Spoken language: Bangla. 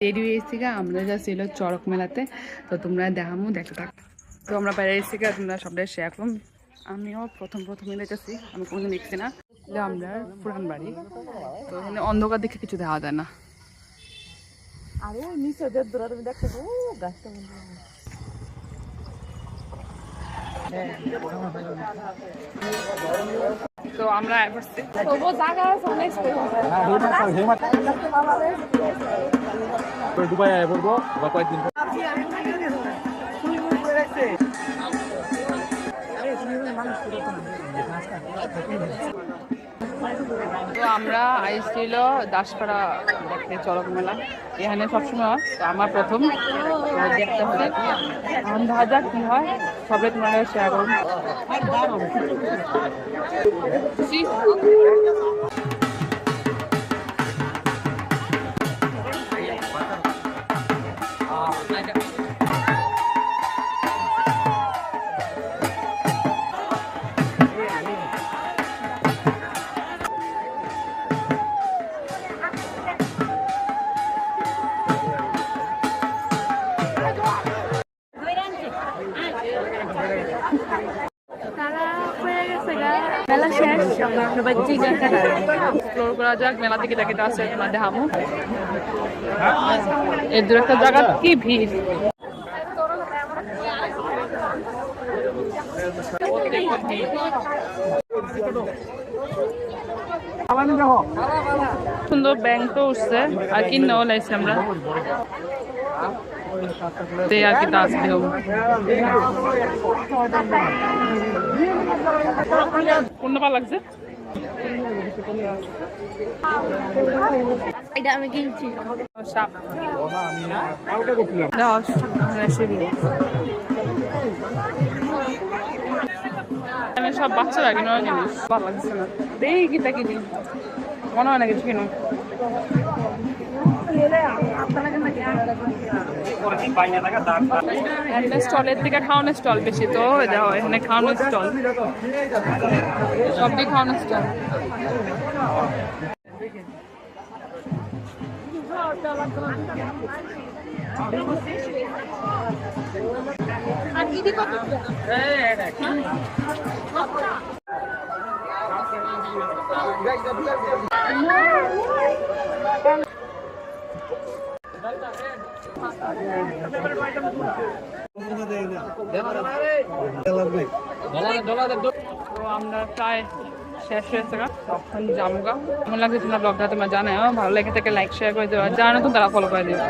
রেডি হয়ে এসেছি আমরা যা ছিল চড়ক মেলাতে। তো তোমরা দেখামো দেখতে থাক। তো আমরা বাইরে এসেছি তোমরা সবটাই শেয়ার করুন। আমিও প্রথমে দেখেছি, আমি কোনোদিন দেখছি না। আমরা পুরান বাড়ি, তো এখানে অন্ধকার দেখে কিছু দেখা যায় না। আরে নিচে যে দূরে তুমি দেখতে গাছটা তো আমরা এসেছি দুবাই আয় পড়বো বা কয়েকদিন তো আমরা আইসছিল দাসপাড়া দেখতে চড়ক মেলা। এখানে সবসময় হয়, তো আমার প্রথম দেখতে হবে। এখন দেখা যাক কি হয়, সবাই তোমরা শেয়ার করুন। মেলা শেষ, আমরা সবাই এক্সপ্লোর করা যাক, মেলা থেকে দেখতে আছে তোমরা দেখামো। এর দূর একটা জায়গা কি ভিড়। সুন্দর ব্যাংক তো উঠছে আর কিনেও লাইছি আমরা। আর কি দাস দেব কোন ভালো লাগছে। এটা আমি কিনছি সাপ সব বাচ্চারা কিনো জিনিস ভালো লাগছে না। দেখি কিতা কিনি, মনে হয় না কিছু কিনো। স্টলের দিকে খাওয়ানোর স্টল বেশি, তো দেখো এখানে খাওয়ানোর স্টল, সব দিকে খাওয়ানোর স্টল। তো আমরা প্রায় শেষ হয়েছে, তখন জামুগা। কেমন লাগছে তোমরা ব্লগটা তোমরা জানাও, ভালো লেগে থেকে লাইক শেয়ার করে দেওয়া, জানো তো তারা ফলো করে দেওয়া।